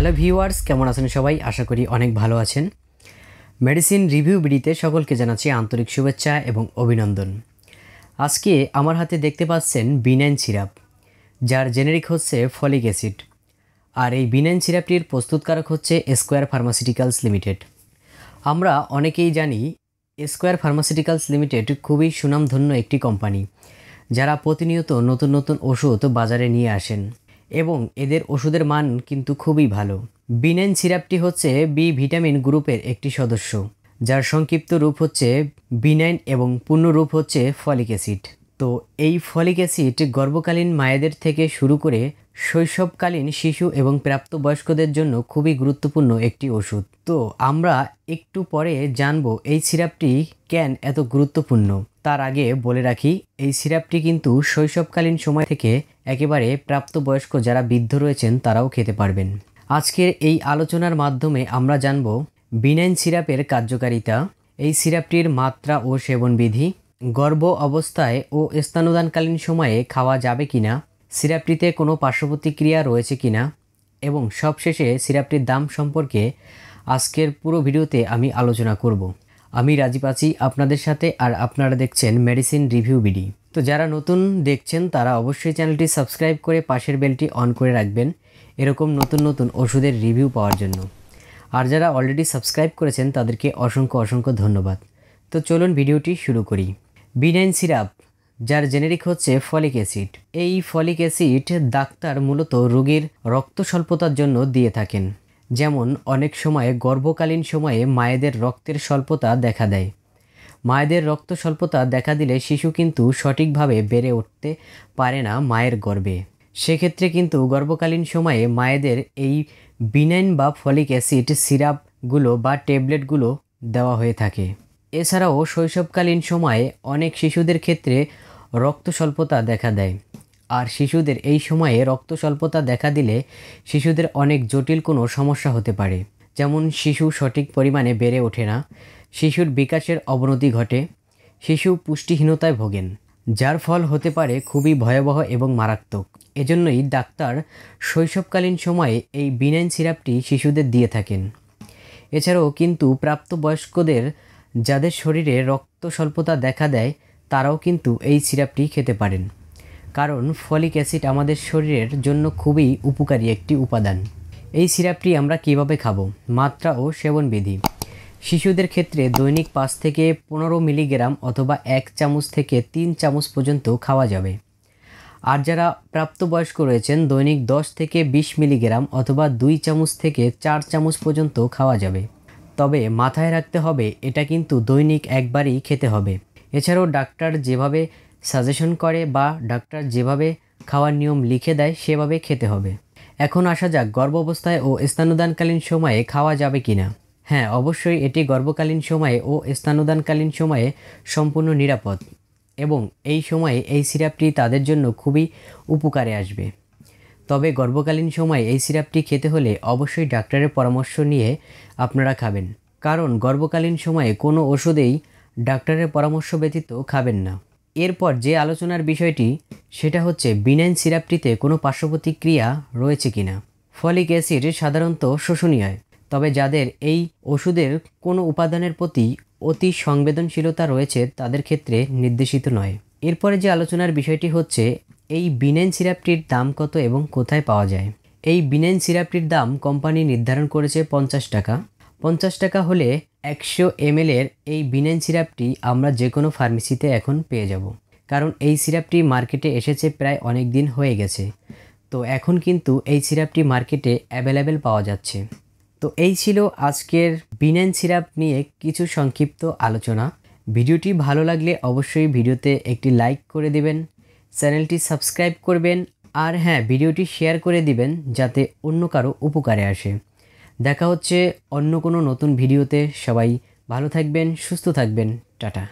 Hello viewers, কেমন আছেন সবাই? আশা করি অনেক ভালো আছেন। মেডিসিন রিভিউ ভিডিওতে সকলকে জানাচ্ছি আন্তরিক শুভেচ্ছা এবং অভিনন্দন। আজকে আমার হাতে দেখতে পাচ্ছেন বিনাইন সিরাপ, যার জেনেরিক হচ্ছে ফলিক অ্যাসিড। আর এই বিনাইন সিরাপটির প্রস্তুতকারক হচ্ছে স্কোয়ার ফার্মাসিউটিক্যালস লিমিটেড। আমরা অনেকেই জানি স্কোয়ার ফার্মাসিউটিক্যালস লিমিটেড খুবই সুনামধন্য একটি কোম্পানি, যারা প্রতিনিয়ত নতুন নতুন ওষুধ বাজারে নিয়ে আসেন এবং এদের ওষুধের মান কিন্তু খুবই ভালো। বিনাইন সিরাপটি হচ্ছে বি ভিটামিন গ্রুপের একটি সদস্য, যার সংক্ষিপ্ত রূপ হচ্ছে বিনাইন এবং পূর্ণ রূপ হচ্ছে ফলিক অ্যাসিড। তো এই ফলিক অ্যাসিড গর্ভকালীন মায়েদের থেকে শুরু করে শৈশবকালীন শিশু এবং প্রাপ্তবয়স্কদের জন্য খুবই গুরুত্বপূর্ণ একটি ওষুধ। তো আমরা একটু পরে জানবো এই সিরাপটি কেন এত গুরুত্বপূর্ণ। তার আগে বলে রাখি, এই সিরাপটি কিন্তু শৈশবকালীন সময় থেকে একেবারে প্রাপ্তবয়স্ক যারা বৃদ্ধ রয়েছেন তারাও খেতে পারবেন। আজকের এই আলোচনার মাধ্যমে আমরা জানব বিনাইন সিরাপের কার্যকারিতা, এই সিরাপটির মাত্রা ও সেবনবিধি, গর্ভ অবস্থায় ও স্তন্যদানকালীন সময়ে খাওয়া যাবে কিনা, সিরাপটিতে কোনো পার্শ্বপ্রতিক্রিয়া রয়েছে কিনা এবং সবশেষে সিরাপটির দাম সম্পর্কে আজকের পুরো ভিডিওতে আমি আলোচনা করব। আমি রাজীব আছি আপনাদের সাথে, আর আপনারা দেখছেন মেডিসিন রিভিউ ভিডিও। তো যারা নতুন দেখছেন তারা অবশ্যই চ্যানেলটি সাবস্ক্রাইব করে পাশের বেলটি অন করে রাখবেন এরকম নতুন নতুন ওষুধের রিভিউ পাওয়ার জন্য। আর যারা অলরেডি সাবস্ক্রাইব করেছেন তাদেরকে অসংখ্য অসংখ্য ধন্যবাদ। তো চলুন ভিডিওটি শুরু করি। বিনাইন সিরাপ, যার জেনেরিক হচ্ছে ফলিক অ্যাসিড। এই ফলিক অ্যাসিড ডাক্তার মূলত রোগীর রক্ত স্বল্পতার জন্য দিয়ে থাকেন। যেমন অনেক সময় গর্ভকালীন সময়ে মায়েদের রক্তের স্বল্পতা দেখা দেয়। মায়েদের রক্ত স্বল্পতা দেখা দিলে শিশু কিন্তু সঠিকভাবে বেড়ে উঠতে পারে না মায়ের গর্ভে। সেক্ষেত্রে কিন্তু গর্ভকালীন সময়ে মায়েদের এই বিনাইন বা ফলিক অ্যাসিড সিরাপগুলো বা ট্যাবলেটগুলো দেওয়া হয়ে থাকে। এছাড়াও শৈশবকালীন সময়ে অনেক শিশুদের ক্ষেত্রে রক্ত স্বল্পতা দেখা দেয়। আর শিশুদের এই সময়ে রক্ত স্বল্পতা দেখা দিলে শিশুদের অনেক জটিল কোনো সমস্যা হতে পারে। যেমন শিশু সঠিক পরিমাণে বেড়ে ওঠে না, শিশুর বিকাশের অবনতি ঘটে, শিশু পুষ্টিহীনতায় ভোগেন, যার ফল হতে পারে খুবই ভয়াবহ এবং মারাত্মক। এজন্যই ডাক্তার শৈশবকালীন সময়ে এই বিনাইন সিরাপটি শিশুদের দিয়ে থাকেন। এছাড়াও কিন্তু প্রাপ্তবয়স্কদের যাদের শরীরে রক্ত স্বল্পতা দেখা দেয় তারাও কিন্তু এই সিরাপটি খেতে পারেন, কারণ ফলিক অ্যাসিড আমাদের শরীরের জন্য খুবই উপকারী একটি উপাদান। এই সিরাপটি আমরা কিভাবে খাবো, মাত্রা ও সেবনবিধি। শিশুদের ক্ষেত্রে দৈনিক 5 থেকে 15 মিলিগ্রাম অথবা 1 চামচ থেকে 3 চামচ পর্যন্ত খাওয়া যাবে। আর যারা প্রাপ্তবয়স্ক রয়েছেন দৈনিক 10 থেকে 20 মিলিগ্রাম অথবা 2 চামচ থেকে 4 চামচ পর্যন্ত খাওয়া যাবে। তবে মাথায় রাখতে হবে এটা কিন্তু দৈনিক একবারই খেতে হবে। এছাড়াও ডাক্তার যেভাবে সাজেশন করে বা ডাক্তার যেভাবে খাওয়ার নিয়ম লিখে দেয় সেভাবে খেতে হবে। এখন আসা যাক গর্ভাবস্থায় ও স্তন্যদানকালীন সময়ে খাওয়া যাবে কিনা। হ্যাঁ, অবশ্যই এটি গর্ভকালীন সময়ে ও স্তন্যদানকালীন সময়ে সম্পূর্ণ নিরাপদ এবং এই সময়ে এই সিরাপটি তাদের জন্য খুবই উপকারে আসবে। তবে গর্ভকালীন সময়ে এই সিরাপটি খেতে হলে অবশ্যই ডাক্তারের পরামর্শ নিয়ে আপনারা খাবেন, কারণ গর্ভকালীন সময়ে কোনো ওষুধেই ডাক্তারের পরামর্শ ব্যতীত খাবেন না। এরপর যে আলোচনার বিষয়টি সেটা হচ্ছে বিনাইন সিরাপটিতে কোনো পার্শ্বপ্রতিক্রিয়া রয়েছে কিনা। ফলিক অ্যাসিড সাধারণত শোষণীয়, তবে যাদের এই ওষুধের কোনো উপাদানের প্রতি অতি সংবেদনশীলতা রয়েছে তাদের ক্ষেত্রে নির্দেশিত নয়। এরপরে যে আলোচনার বিষয়টি হচ্ছে এই বিনাইন সিরাপটির দাম কত এবং কোথায় পাওয়া যায়। এই বিনাইন সিরাপটির দাম কোম্পানি নির্ধারণ করেছে 50 টাকা। 50 টাকা হলে 100 ml এর এই বিনাইন সিরাপটি আমরা যে কোনো ফার্মেসিতে এখন পেয়ে যাব, কারণ এই সিরাপটি মার্কেটে এসেছে প্রায় অনেক দিন হয়ে গেছে। তো এখন কিন্তু এই সিরাপটি মার্কেটে অ্যাভেলেবেল পাওয়া যাচ্ছে। তো এই ছিল আজকের বিনাইন সিরাপ নিয়ে কিছু সংক্ষিপ্ত আলোচনা। ভিডিওটি ভালো লাগলে অবশ্যই ভিডিওতে একটি লাইক করে দিবেন, চ্যানেলটি সাবস্ক্রাইব করবেন, আর হ্যাঁ, ভিডিওটি শেয়ার করে দিবেন যাতে অন্য কারো উপকারে আসে। দেখা হচ্ছে অন্য কোনো নতুন ভিডিওতে। সবাই ভালো থাকবেন, সুস্থ থাকবেন। টাটা।